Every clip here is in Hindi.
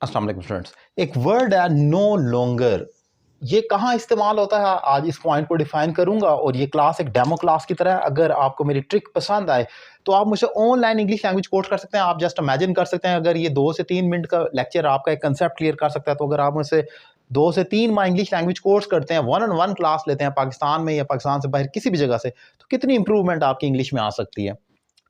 अस्सलाम वालेकुम स्टूडेंट्स। एक वर्ड है नो लॉन्गर। ये कहाँ इस्तेमाल होता है, आज इस पॉइंट को डिफाइन करूंगा। और ये क्लास एक डेमो क्लास की तरह है। अगर आपको मेरी ट्रिक पसंद आए तो आप मुझसे ऑनलाइन इंग्लिश लैंग्वेज कोर्स कर सकते हैं। आप जस्ट इमेजिन कर सकते हैं, अगर ये 2 से 3 मिनट का लेक्चर आपका एक कंसेप्ट क्लियर कर सकता है, तो अगर आप मुझसे 2 से 3 माह इंग्लिश लैंग्वेज कोर्स करते हैं, वन ऑन वन क्लास लेते हैं पाकिस्तान में या पाकिस्तान से बाहर किसी भी जगह से, तो कितनी इंप्रूवमेंट आपकी इंग्लिश में आ सकती है।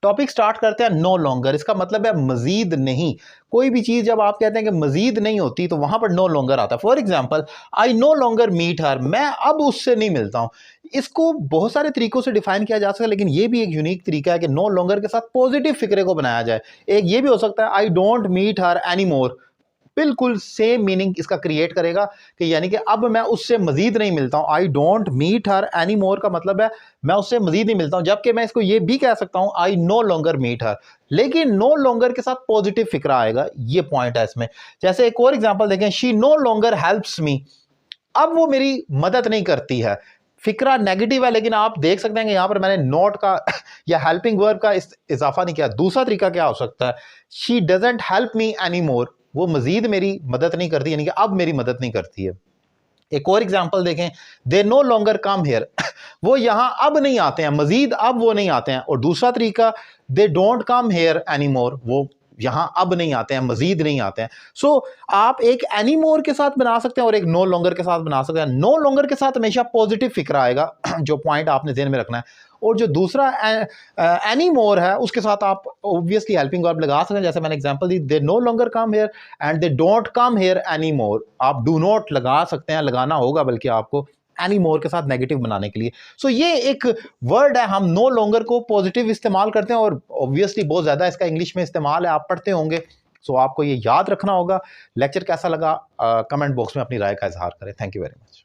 टॉपिक स्टार्ट करते हैं नो लॉन्गर। इसका मतलब है मजीद नहीं। कोई भी चीज जब आप कहते हैं कि मजीद नहीं होती तो वहां पर नो लॉन्गर आता है। For example, I no longer meet her, मैं अब उससे नहीं मिलता हूं। इसको बहुत सारे तरीकों से डिफाइन किया जा सकता है, लेकिन ये भी एक यूनिक तरीका है कि नो लॉन्गर के साथ पॉजिटिव फिक्रे को बनाया जाए। एक ये भी हो सकता है, I don't meet her any more. बिल्कुल सेम मीनिंग इसका क्रिएट करेगा कि यानी कि अब मैं उससे मजीद नहीं मिलता हूं। I don't meet her any more का मतलब है मैं उससे मजीद नहीं मिलता हूं। जबकि मैं इसको ये भी कह सकता हूं, I no longer meet her, लेकिन नो लॉन्गर के साथ पॉजिटिव फिक्रा आएगा। ये पॉइंट है इसमें। जैसे एक और एग्जांपल देखें, she know longer helps me. अब वो मेरी मदद नहीं करती है। फिक्रा नेगेटिव है, लेकिन आप देख सकते हैं कि यहां पर मैंने नॉट का या हेल्पिंग वर्ब का इजाफा नहीं किया। दूसरा तरीका क्या हो सकता है, she doesn't help me any more, वो मजीद मेरी मदद नहीं करती, यानी कि अब मेरी मदद नहीं करती है। एक और एग्जांपल देखें, they know longer come here, वो यहां अब नहीं आते हैं, मजीद अब वो नहीं आते हैं। और दूसरा तरीका, they don't come here any more, वो यहां अब नहीं आते हैं, मजीद नहीं आते हैं। सो आप एक एनी मोर के साथ बना सकते हैं और एक नो लॉन्गर के साथ बना सकते हैं। नो लॉन्गर के साथ हमेशा पॉजिटिव फिक्र आएगा जो पॉइंट आपने ध्यान में रखना है। और जो दूसरा एनी मोर है, उसके साथ आप ऑब्वियसली हेल्पिंग वर्ब लगा सकते हैं। जैसे मैंने example the, they know longer come here and they don't come here any more. आप डू नॉट लगा सकते हैं, लगाना होगा बल्कि आपको एनी मोर के साथ नेगेटिव बनाने के लिए। सो ये एक वर्ड है, हम नो लॉन्गर को पॉजिटिव इस्तेमाल करते हैं और ऑब्वियसली बहुत ज्यादा इसका इंग्लिश में इस्तेमाल है, आप पढ़ते होंगे। सो आपको ये याद रखना होगा। लेक्चर कैसा लगा कमेंट बॉक्स में अपनी राय का इजहार करें। Thank you very much.